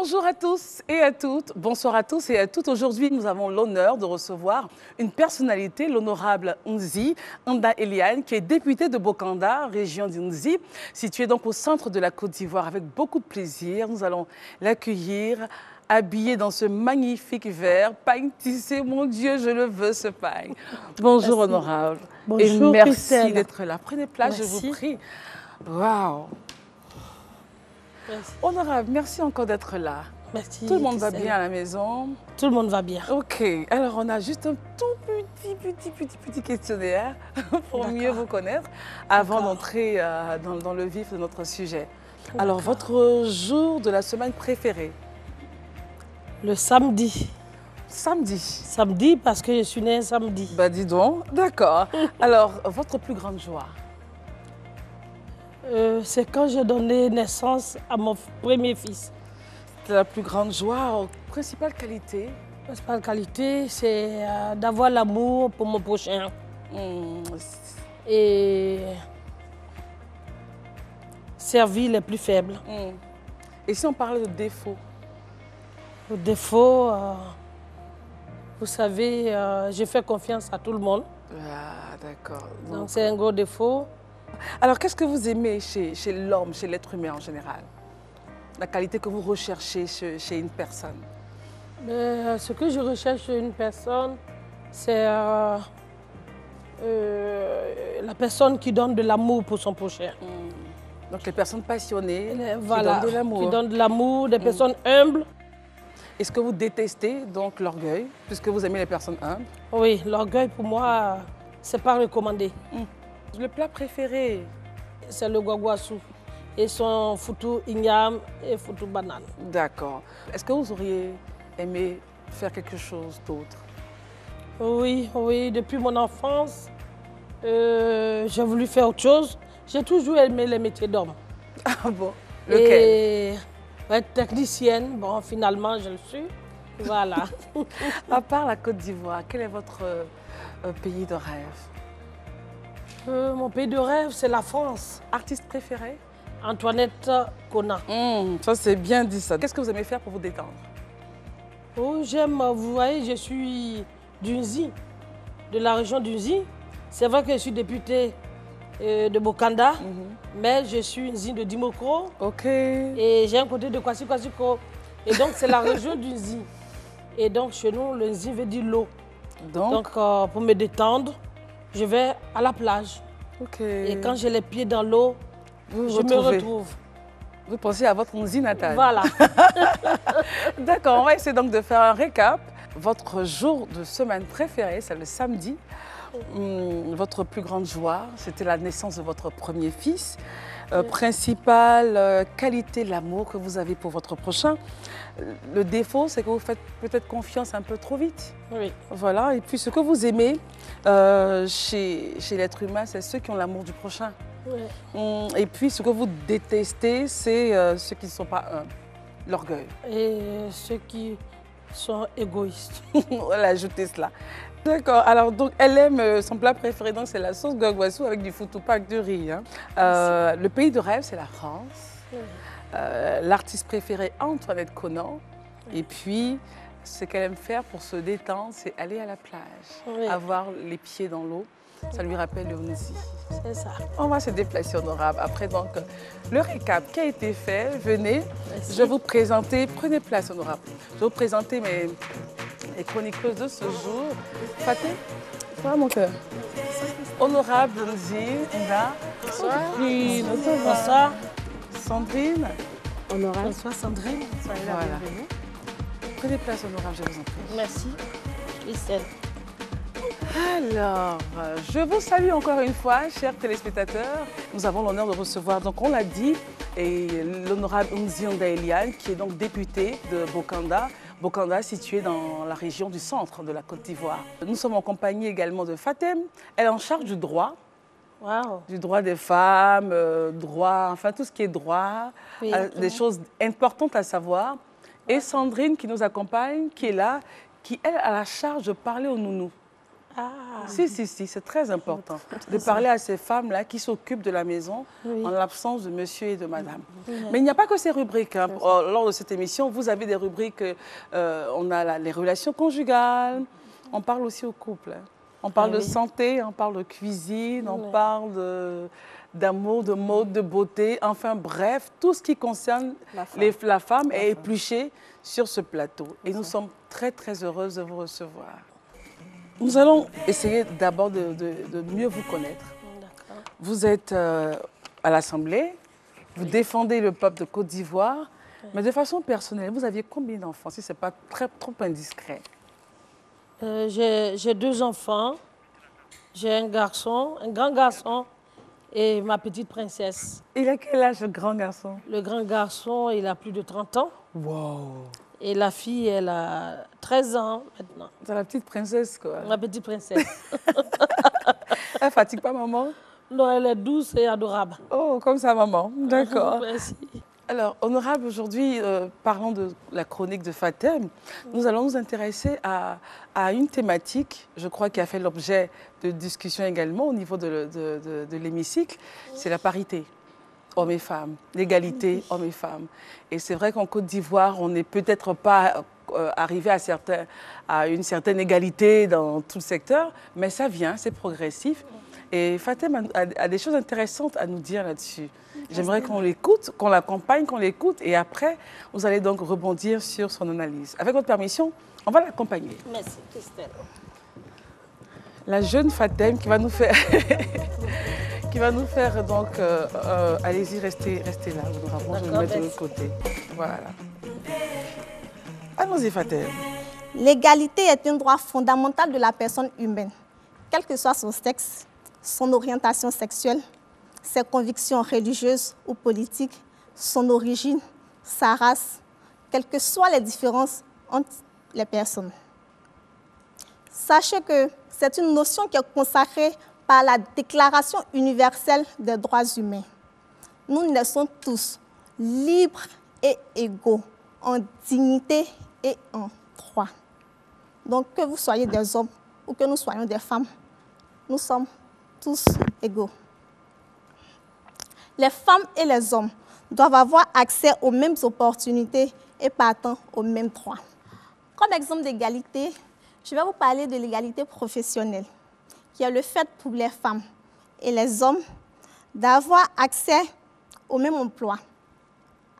Bonjour à tous et à toutes, bonsoir à tous et à toutes. Aujourd'hui, nous avons l'honneur de recevoir une personnalité, l'honorable Nzi Nda Eliane, qui est députée de Bokanda, région d'Nzi, située donc au centre de la Côte d'Ivoire. Avec beaucoup de plaisir, nous allons l'accueillir, habillée dans ce magnifique vert, pagne tissé. Mon Dieu, je le veux, ce pagne. Bonjour, merci. honorable. Bonjour, et merci d'être là. Prenez place, merci. je vous prie. Waouh. Merci. Honorable, merci encore d'être là. Merci. Tout le monde va bien à la maison? Tout le monde va bien. Ok, alors on a juste un tout petit questionnaire pour mieux vous connaître avant d'entrer dans le vif de notre sujet. Alors, votre jour de la semaine préféré? Le samedi. Samedi. Samedi parce que je suis née un samedi. Bah dis donc, d'accord. Alors, votre plus grande joie? C'est quand j'ai donné naissance à mon premier fils. La plus grande joie, principale qualité? La principale qualité, c'est d'avoir l'amour pour mon prochain. Et servir les plus faibles. Et si on parle de défauts? Le défaut, vous savez, j'ai fait confiance à tout le monde. Ah, d'accord. Donc c'est un gros défaut. Alors, qu'est-ce que vous aimez chez l'homme, chez l'être humain en général? La qualité que vous recherchez chez une personne? Ce que je recherche chez une personne, c'est la personne qui donne de l'amour pour son prochain. Donc, les personnes passionnées voilà, qui donnent de l'amour. Qui donnent de l'amour, des personnes humbles. Est-ce que vous détestez donc l'orgueil, puisque vous aimez les personnes humbles? Oui, l'orgueil pour moi, c'est pas recommandé. Le plat préféré? C'est le guaguassou. Et son foutou igname et foutou banane. D'accord. Est-ce que vous auriez aimé faire quelque chose d'autre? Oui, oui. Depuis mon enfance, j'ai voulu faire autre chose. J'ai toujours aimé les métiers d'homme. Ah bon? Lequel? Et être technicienne, bon, finalement, je le suis. Voilà. À part la Côte d'Ivoire, quel est votre pays de rêve? Mon pays de rêve, c'est la France. Artiste préféré? Antoinette Kona. Ça, c'est bien dit ça. Qu'est-ce que vous aimez faire pour vous détendre? Oh, j'aime, vous voyez, je suis d'Unzi, de la région d'Unzi. C'est vrai que je suis députée de Bokanda, mais je suis Nzi de Dimokro. Ok. Et j'ai un côté de Kwasi-Kwasiko. Et donc, c'est la région d'Unzi. Et donc, chez nous, le Nzi veut dire l'eau. Donc pour me détendre, je vais à la plage. Ok. Et quand j'ai les pieds dans l'eau, je me retrouve. Vous pensez à votre Nzi natal. Voilà. D'accord, on va essayer donc de faire un récap. Votre jour de semaine préféré, c'est le samedi. Votre plus grande joie, c'était la naissance de votre premier fils. Principale qualité, l'amour que vous avez pour votre prochain. Le défaut, c'est que vous faites peut-être confiance un peu trop vite. Oui. Voilà. Et puis, ce que vous aimez chez l'être humain, c'est ceux qui ont l'amour du prochain. Oui. Et puis, ce que vous détestez, c'est ceux qui ne sont pas l'orgueil. Et ceux qui sont égoïstes. On va ajouter cela. D'accord. Alors, donc, elle aime son plat préféré, donc c'est la sauce guaguassou avec du foutoupa avec du riz. Hein. Le pays de rêve, c'est la France. Oui. L'artiste préféré, Antoinette Conan. Et puis, ce qu'elle aime faire pour se détendre, c'est aller à la plage, avoir les pieds dans l'eau. Ça lui rappelle le Nzi. C'est ça. On va se déplacer, honorable. Après, donc, le récap qui a été fait, venez. Merci. Je vais vous présenter, prenez place, honorable. Je vais vous présenter les chroniqueuses de ce jour. Faté, voilà mon cœur. Honorable Nzi, Nda. Bonsoir. Sandrine. Honorable. Bonsoir Sandrine. Soyez la Voilà. bienvenue. Prenez place, honorable, je vous en prie. Merci. Christelle. Alors, je vous salue encore une fois, chers téléspectateurs. Nous avons l'honneur de recevoir, donc on l'a dit, l'honorable Nzi Nda Eliane, qui est donc député de Bokanda. Bokanda, situé dans la région du centre de la Côte d'Ivoire. Nous sommes en compagnie également de Fatem. Elle est en charge du droit. Wow. Du droit des femmes, droit, enfin tout ce qui est droit, Oui, des choses importantes à savoir. Et Sandrine qui nous accompagne, qui est là, qui elle a la charge de parler aux nounous. Ah. Si, c'est très important de parler à ces femmes-là qui s'occupent de la maison en l'absence de monsieur et de madame. Mais il n'y a pas que ces rubriques. Hein. Lors de cette émission, vous avez des rubriques, on a les relations conjugales, on parle aussi au couple. Hein. On parle de santé, on parle de cuisine, on parle d'amour, de mode, de beauté, enfin bref, tout ce qui concerne la femme est épluché sur ce plateau. Et nous sommes très très heureuses de vous recevoir. Nous allons essayer d'abord de mieux vous connaître. Vous êtes à l'Assemblée, vous défendez le peuple de Côte d'Ivoire, mais de façon personnelle, vous aviez combien d'enfants, si ce n'est pas trop indiscret? J'ai 2 enfants. J'ai un garçon, un grand garçon et ma petite princesse. Il a quel âge, le grand garçon? Le grand garçon, il a plus de 30 ans. Wow! Et la fille, elle a 13 ans maintenant. C'est la petite princesse, quoi. Ma petite princesse. Elle ne fatigue pas, maman? Non, elle est douce et adorable. Oh, comme ça, maman. D'accord. Merci. Alors, honorable, aujourd'hui, parlant de la chronique de Fatem, nous allons nous intéresser à une thématique, je crois, qui a fait l'objet de discussions également au niveau de l'hémicycle, c'est la parité, hommes et femmes, l'égalité, hommes et femmes. Et c'est vrai qu'en Côte d'Ivoire, on n'est peut-être pas arrivé à une certaine égalité dans tout le secteur, mais ça vient, c'est progressif. Et Fatem a des choses intéressantes à nous dire là-dessus. J'aimerais qu'on l'écoute, qu'on l'accompagne, qu'on l'écoute, et après, vous allez donc rebondir sur son analyse. Avec votre permission, on va l'accompagner. Merci, Christelle. La jeune Fatem qui va nous faire, donc, allez-y, restez là, je vais me mettre de l'autre côté. Voilà. Allons-y, Fatem. L'égalité est un droit fondamental de la personne humaine, quel que soit son sexe, son orientation sexuelle, ses convictions religieuses ou politiques, son origine, sa race, quelles que soient les différences entre les personnes. Sachez que c'est une notion qui est consacrée par la Déclaration universelle des droits humains. Nous naissons tous libres et égaux, en dignité et en droit. Donc que vous soyez des hommes ou que nous soyons des femmes, nous sommes tous égaux. Les femmes et les hommes doivent avoir accès aux mêmes opportunités et partant aux mêmes droits. Comme exemple d'égalité, je vais vous parler de l'égalité professionnelle, qui est le fait pour les femmes et les hommes d'avoir accès au même emploi,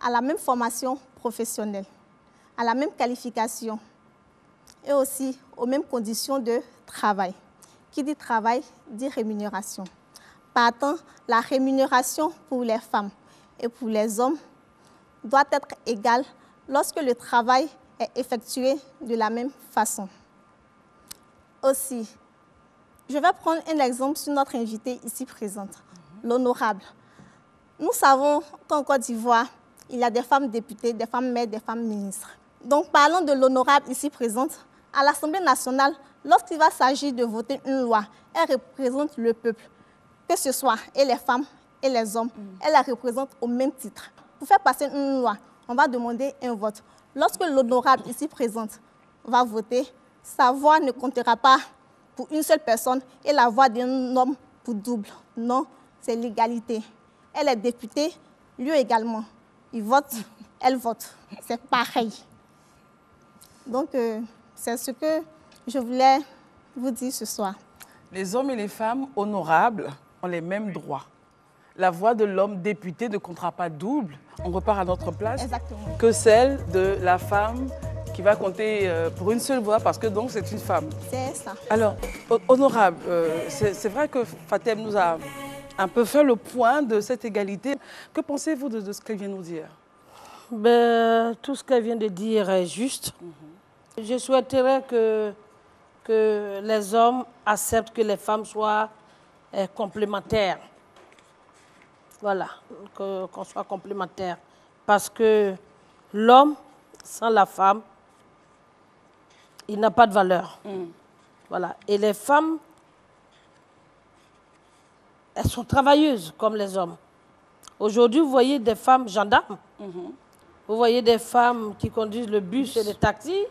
à la même formation professionnelle, à la même qualification et aussi aux mêmes conditions de travail. Qui dit travail, dit rémunération. Partant, la rémunération pour les femmes et pour les hommes doit être égale lorsque le travail est effectué de la même façon. Aussi, je vais prendre un exemple sur notre invitée ici présente, l'honorable. Nous savons qu'en Côte d'Ivoire, il y a des femmes députées, des femmes maires, des femmes ministres. Donc, parlons de l'honorable ici présente. À l'Assemblée nationale, lorsqu'il va s'agir de voter une loi, elle représente le peuple, que ce soit et les femmes et les hommes, elle la représente au même titre. Pour faire passer une loi, on va demander un vote. Lorsque l'honorable ici présente va voter, sa voix ne comptera pas pour une seule personne et la voix d'un homme pour double. Non, c'est l'égalité. Elle est députée, lui également. Il vote, elle vote. C'est pareil. Donc, c'est ce que je voulais vous dire ce soir. Les hommes et les femmes honorables ont les mêmes droits. La voix de l'homme député ne comptera pas double, on repart à notre place, Exactement. Que celle de la femme qui va compter pour une seule voix parce que donc c'est une femme. C'est ça. Alors, honorable, c'est vrai que Fatem nous a un peu fait le point de cette égalité. Que pensez-vous de ce qu'elle vient nous dire? Ben, tout ce qu'elle vient de dire est juste. Je souhaiterais que les hommes acceptent que les femmes soient complémentaires. Voilà, qu'on soit complémentaires. Parce que l'homme, sans la femme, il n'a pas de valeur. Voilà. Et les femmes, elles sont travailleuses comme les hommes. Aujourd'hui, vous voyez des femmes gendarmes. Vous voyez des femmes qui conduisent le bus et les taxis.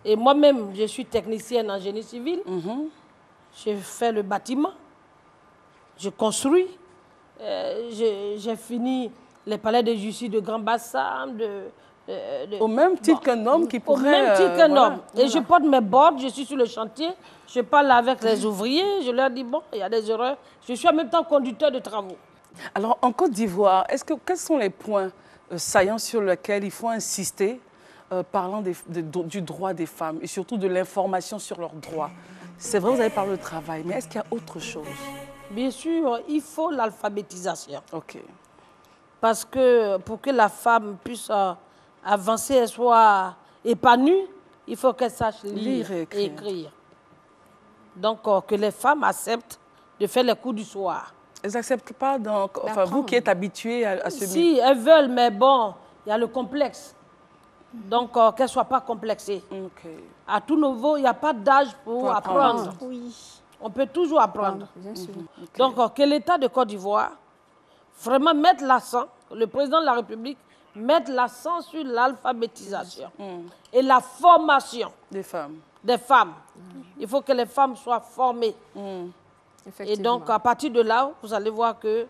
Et moi-même, je suis technicienne en génie civil. J'ai fait le bâtiment, je construis, j'ai fini les palais de justice de Grand Bassam, au même titre qu'un homme qui pourrait... Au même titre qu'un voilà, homme. Et je porte mes bords, je suis sur le chantier, je parle avec les ouvriers, je leur dis, bon, il y a des erreurs. Je suis en même temps conducteur de travaux. Alors, en Côte d'Ivoire, quels sont les points saillants sur lesquels il faut insister parlant du droit des femmes et surtout de l'information sur leurs droits? C'est vrai, vous avez parlé de travail, mais est-ce qu'il y a autre chose? Bien sûr, il faut l'alphabétisation. OK. Parce que pour que la femme puisse avancer et soit épanouie, il faut qu'elle sache lire et écrire. Donc, que les femmes acceptent de faire les cours du soir. Elles n'acceptent pas, enfin, vous qui êtes habitué à ce milieu. Si, elles veulent, mais bon, il y a le complexe. Donc, qu'elles ne soient pas complexées. Okay. À tout niveau, il n'y a pas d'âge pour apprendre. Oui. On peut toujours apprendre. Bien sûr. Okay. Donc, que l'État de Côte d'Ivoire vraiment mette l'accent, le président de la République mette l'accent sur l'alphabétisation et la formation des femmes. Il faut que les femmes soient formées. Et donc, à partir de là, vous allez voir que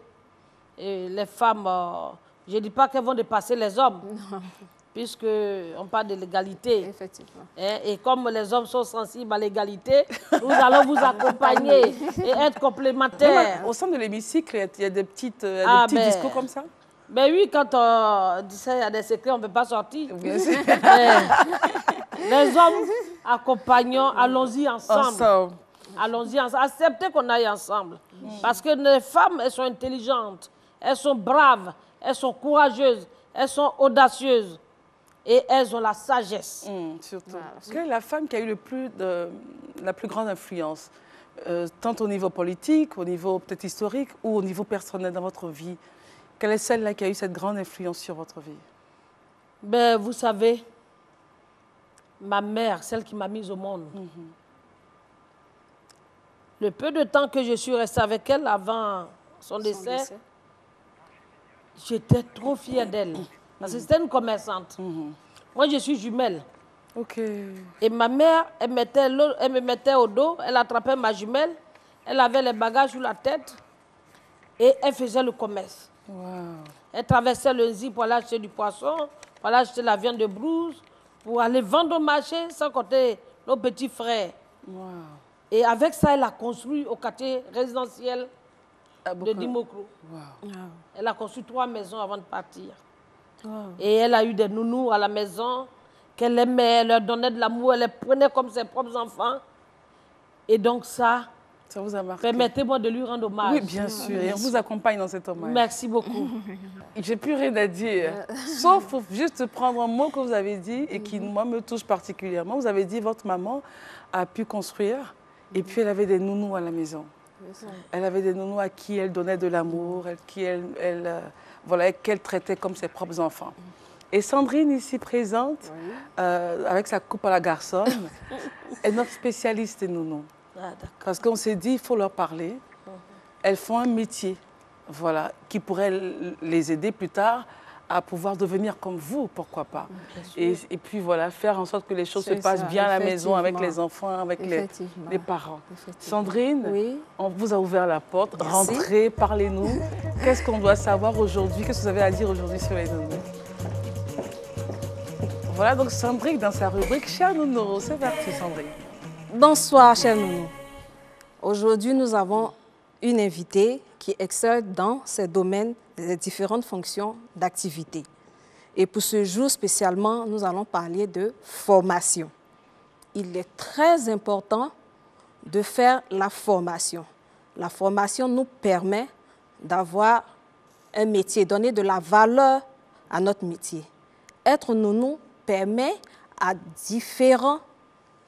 les femmes, je ne dis pas qu'elles vont dépasser les hommes, puisqu'on parle de l'égalité. Effectivement. Et comme les hommes sont sensibles à l'égalité, nous allons vous accompagner et être complémentaires. Au sein de l'hémicycle, il y a des petits discours comme ça? Ben oui, quand on dit ça, il y a des secrets, on ne peut pas sortir. Bien sûr. Les hommes, accompagnons, allons-y ensemble. Allons-y ensemble. Acceptez qu'on aille ensemble. Parce que les femmes, elles sont intelligentes, elles sont braves, elles sont courageuses, elles sont audacieuses. Et elles ont la sagesse. Surtout. Voilà. Quelle est la femme qui a eu la plus grande influence, tant au niveau politique, au niveau peut-être historique ou au niveau personnel dans votre vie? Quelle est celle-là qui a eu cette grande influence sur votre vie? Ben, vous savez, ma mère, celle qui m'a mise au monde, le peu de temps que je suis restée avec elle avant son décès, j'étais trop fière d'elle. Parce que c'était une commerçante. Moi, je suis jumelle. OK. Et ma mère, elle me mettait au dos, elle attrapait ma jumelle, elle avait les bagages sur la tête et elle faisait le commerce. Wow. Elle traversait le Nzi pour aller acheter du poisson, pour aller acheter la viande de brousse, pour aller vendre au marché, sans compter nos petits frères. Wow. Et avec ça, elle a construit au quartier résidentiel de Dimokro. Wow. Elle a construit 3 maisons avant de partir. Wow. Et elle a eu des nounous à la maison qu'elle aimait, elle leur donnait de l'amour, elle les prenait comme ses propres enfants. Et donc ça vous a marqué. Permettez-moi de lui rendre hommage. Oui, bien sûr. Et on vous accompagne dans cet hommage. Merci beaucoup. J'ai plus rien à dire, sauf juste prendre un mot que vous avez dit et qui, moi, me touche particulièrement. Vous avez dit votre maman a pu construire et puis elle avait des nounous à la maison. Elle avait des nounous à qui elle donnait de l'amour, qu'elle traitait comme ses propres enfants. Et Sandrine, ici présente, avec sa coupe à la garçonne, est notre spécialiste des nounous. Parce qu'on s'est dit, il faut leur parler. Elles font un métier, voilà, qui pourrait les aider plus tard à pouvoir devenir comme vous, pourquoi pas. Et puis voilà, faire en sorte que les choses se passent bien à la maison avec les enfants, avec les parents. Sandrine, on vous a ouvert la porte. Merci. Rentrez, parlez-nous. Qu'est-ce qu'on doit savoir aujourd'hui? Qu'est-ce que vous avez à dire aujourd'hui sur les nounous? Voilà donc Sandrine dans sa rubrique Chers Nounous. C'est parti, Sandrine. Bonsoir, chers nounous. Aujourd'hui, nous avons une invitée qui excelle dans ces domaines des différentes fonctions d'activité. Et pour ce jour spécialement, nous allons parler de formation. Il est très important de faire la formation. La formation nous permet d'avoir un métier, donner de la valeur à notre métier. Être nounou permet à différentes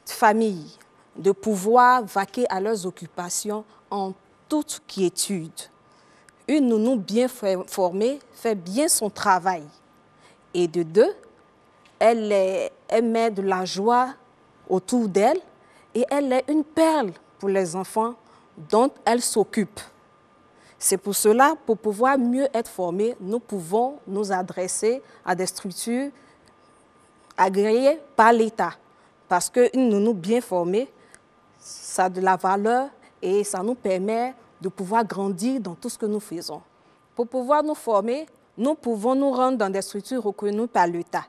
familles de pouvoir vaquer à leurs occupations en toute quiétude. Une nounou bien formée fait bien son travail. Et de deux, elle met de la joie autour d'elle et elle est une perle pour les enfants dont elle s'occupe. C'est pour cela, pour pouvoir mieux être formés, nous pouvons nous adresser à des structures agréées par l'État. Parce qu'une nounou bien formée, ça a de la valeur et ça nous permet de pouvoir grandir dans tout ce que nous faisons. Pour pouvoir nous former, nous pouvons nous rendre dans des structures reconnues par l'État,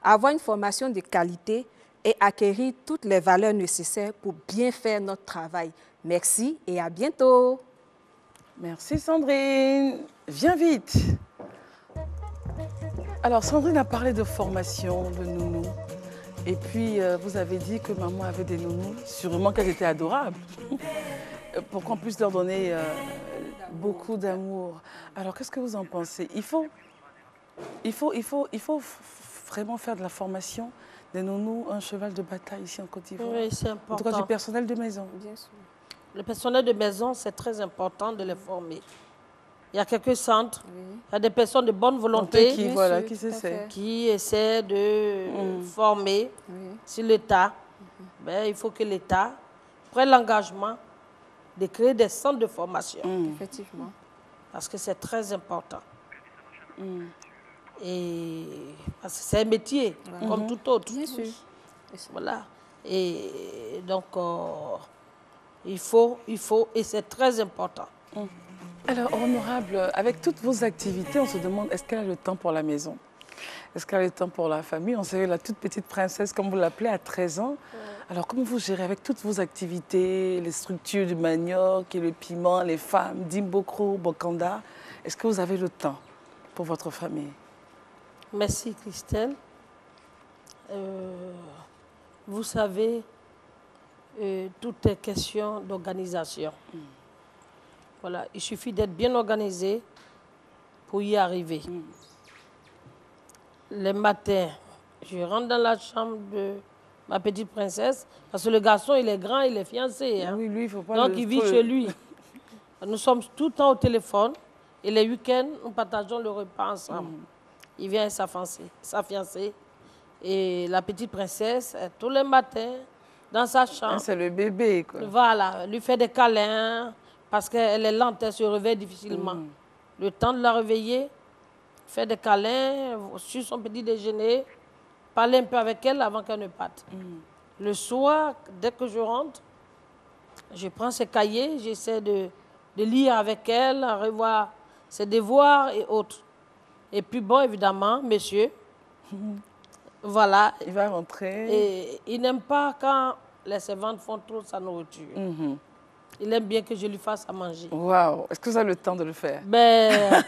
avoir une formation de qualité et acquérir toutes les valeurs nécessaires pour bien faire notre travail. Merci et à bientôt. Merci Sandrine. Viens vite. Alors Sandrine a parlé de formation, de nounous. Et puis vous avez dit que maman avait des nounous, sûrement qu'elles étaient adorables. Pour qu'on puisse leur donner beaucoup d'amour. Alors qu'est-ce que vous en pensez? Il faut vraiment faire de la formation des nounous un cheval de bataille ici en Côte d'Ivoire. Oui, c'est important. En tout cas du personnel de maison. Bien sûr. Le personnel de maison, c'est très important de les former. Il y a quelques centres, il y a des personnes de bonne volonté Qui, voilà, qui s'essaient. qui essaient de former sur l'État. Ben, il faut que l'État prenne l'engagement de créer des centres de formation. Effectivement. Parce que c'est très important. Et parce que c'est un métier, comme tout autre. Bien sûr. Voilà. Et donc, il faut, et c'est très important. Alors, honorable, avec toutes vos activités, on se demande, est-ce qu'elle a le temps pour la maison? Est-ce qu'elle a le temps pour la famille? On sait la toute petite princesse, comme vous l'appelez, à 13 ans. Alors, comment vous gérez avec toutes vos activités, les structures du manioc et le piment, les femmes, Dimbokro, Bokanda? Est-ce que vous avez le temps pour votre famille? Merci, Christelle. Vous savez, tout est question d'organisation. Voilà, il suffit d'être bien organisé pour y arriver. Les matins, je rentre dans la chambre de ma petite princesse, parce que le garçon, il est grand, il est fiancé. Hein. Oui, lui, il faut pas donc, il vit chez lui. Nous sommes tout le temps au téléphone, et les week-ends, nous partageons le repas ensemble. Il vient avec sa fiancée, et la petite princesse, tous les matins, dans sa chambre. C'est le bébé, quoi. Voilà, lui fait des câlins, parce qu'elle est lente, elle se réveille difficilement. Le temps de la réveiller, faire des câlins, sur son petit déjeuner, parler un peu avec elle avant qu'elle ne parte. Le soir, dès que je rentre, je prends ses cahiers, j'essaie de lire avec elle, revoir ses devoirs et autres. Et puis bon, évidemment, monsieur, voilà. Il va rentrer. Et il n'aime pas quand les servantes font trop sa nourriture. Il aime bien que je lui fasse à manger. Waouh! Est-ce que vous avez le temps de le faire? Ben,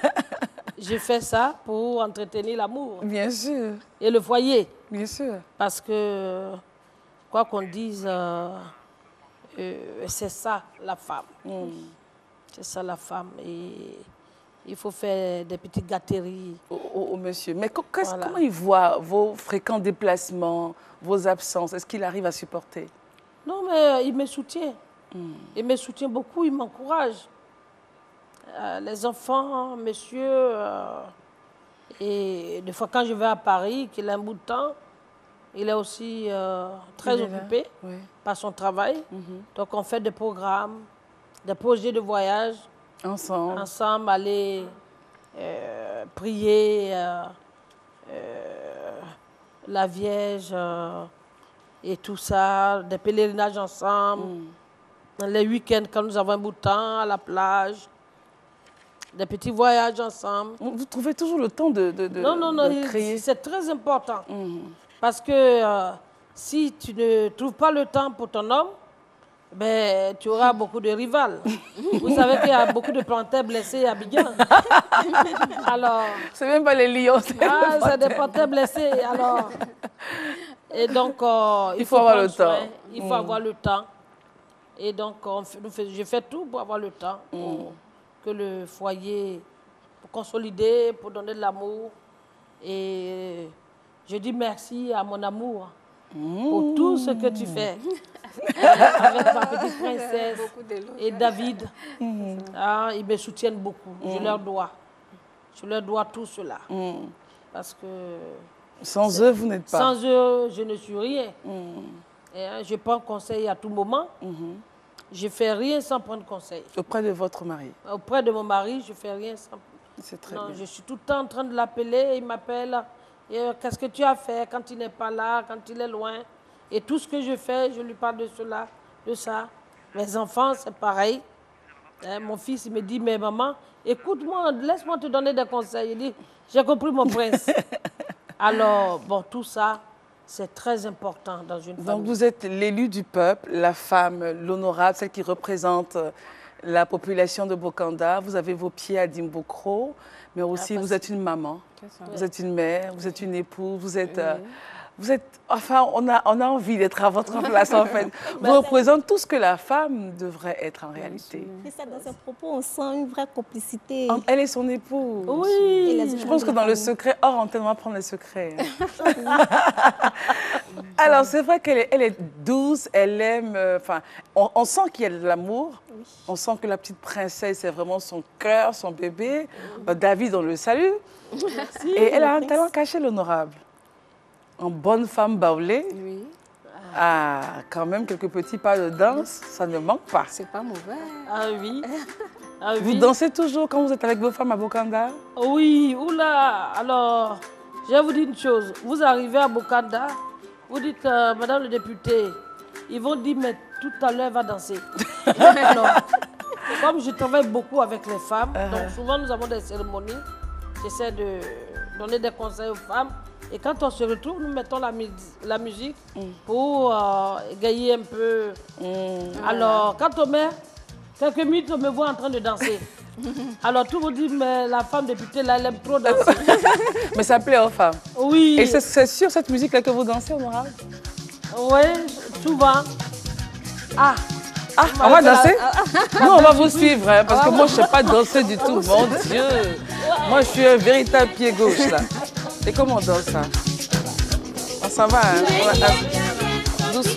je fais ça pour entretenir l'amour. Bien sûr. Et le foyer. Bien sûr. Parce que, quoi qu'on dise, c'est ça la femme. C'est ça la femme. Et il faut faire des petites gâteries. Au monsieur. Mais comment il voit vos fréquents déplacements, vos absences? Est-ce qu'il arrive à supporter? Non, mais il me soutient. Il me soutient beaucoup, il m'encourage. Les enfants, monsieur, et des fois quand je vais à Paris, qu'il a un bout de temps, il est aussi très occupé par son travail. Donc on fait des programmes, des projets de voyage. Ensemble, aller prier la Vierge et tout ça, des pèlerinages ensemble. Les week-ends, quand nous avons un bout de temps, à la plage, des petits voyages ensemble. Vous trouvez toujours le temps de créer? C'est très important. Parce que si tu ne trouves pas le temps pour ton homme, ben, tu auras beaucoup de rivales. Vous savez qu'il y a beaucoup de planteurs blessés à Abidjan. Alors, c'est même pas les lions, c'est des planteurs blessés. Alors, et donc, il faut avoir le temps. Il faut avoir le temps. Et donc, je fais tout pour avoir le temps, pour que le foyer, pour consolider, pour donner de l'amour. Et je dis merci à mon amour pour tout ce que tu fais. Avec ma petite princesse et David. Ils me soutiennent beaucoup. Je leur dois. Je leur dois tout cela. Parce que... Sans eux, vous n'êtes pas. Sans eux, je ne suis rien. Et, je prends conseil à tout moment. Je ne fais rien sans prendre conseil. Auprès de votre mari? Auprès de mon mari, je ne fais rien sans... C'est très bien. Je suis tout le temps en train de l'appeler. Il m'appelle. Qu'est-ce que tu as fait quand il n'est pas là, quand il est loin? Et tout ce que je fais, je lui parle de cela, de ça. Mes enfants, c'est pareil. Hein, mon fils, il me dit, mais maman, écoute-moi, laisse-moi te donner des conseils. Il dit, j'ai compris mon prince. Alors, bon, tout ça, c'est très important dans une famille. Donc, vous êtes l'élu du peuple, la femme, l'honorable, celle qui représente la population de Bokanda. Vous avez vos pieds à Dimbokro, mais aussi vous êtes une maman, vous êtes une mère, vous êtes une épouse, vous êtes... enfin, on a envie d'être à votre place, en fait. Vous représentez tout ce que la femme devrait être en réalité. Et ça, dans ses propos, on sent une vraie complicité. Elle est son épouse. Oui. Je pense que dans le secret, hors antenne, on va prendre le secret. Alors, c'est vrai qu'elle est douce, elle aime... Enfin, on sent qu'il y a de l'amour. Oui. On sent que la petite princesse, c'est vraiment son cœur, son bébé. David, on le salue. Merci. Et elle a un talent caché, l'honorable. En bonne femme baoulée, oui. Quand même quelques petits pas de danse, ça ne manque pas. C'est pas mauvais. Ah oui. Vous dansez toujours quand vous êtes avec vos femmes à Bokanda? Oui, oula. Alors, je vais vous dire une chose. Vous arrivez à Bokanda, vous dites, Madame le député, ils vont dire, mais tout à l'heure, elle va danser. Alors, comme je travaille beaucoup avec les femmes, donc souvent nous avons des cérémonies, j'essaie de donner des conseils aux femmes. Et quand on se retrouve, nous mettons la musique pour gagner un peu. Alors, quand on met quelques minutes, on me voit en train de danser. Alors, tout le monde dit, mais la femme députée, là, elle aime trop danser. Mais ça plaît aux femmes. Oui. Et c'est sur cette musique-là que vous dansez, honorable? Oui, souvent. On va danser? Nous, on va vous suivre, hein, parce que moi, je ne sais pas danser du tout. Mon Dieu! Moi, je suis un véritable pied gauche, là. Et comment on danse ça? On s'en va, hein? Douce.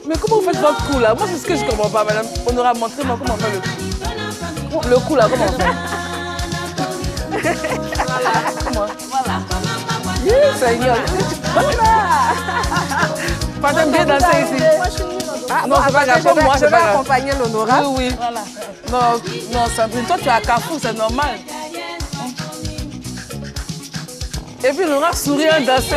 Mais comment vous faites votre coup, là? Moi, c'est ce que je ne comprends pas, madame. Honorable, montrez-moi comment on fait le coup. Le coup, là, comment on fait? Voilà. Comment? Voilà. Oui, Seigneur. Voilà. Madame, bien danser ici. Non, c'est pas grave. Comme moi, c'est pas grave. Accompagner l'honorable. Oui, oui. Voilà. Non, Sandrine, toi, tu es à Carrefour, c'est normal. Et puis, l'honorable sourit en dansant.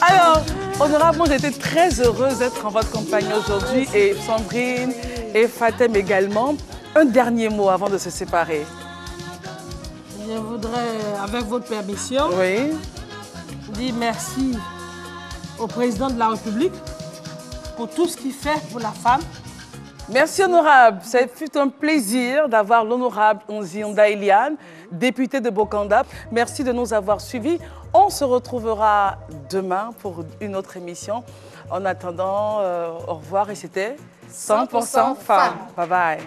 Alors, honorable, moi, j'étais très heureuse d'être en votre compagnie aujourd'hui. Et Sandrine et Fatem également. Un dernier mot avant de se séparer. Je voudrais, avec votre permission, dire merci au président de la République pour tout ce qu'il fait pour la femme. Merci, honorable. Ça fut un plaisir d'avoir l'honorable Nzi Nda-Eliane, députée de Bokanda. Merci de nous avoir suivis. On se retrouvera demain pour une autre émission. En attendant, au revoir. Et c'était 100% femmes. Bye bye.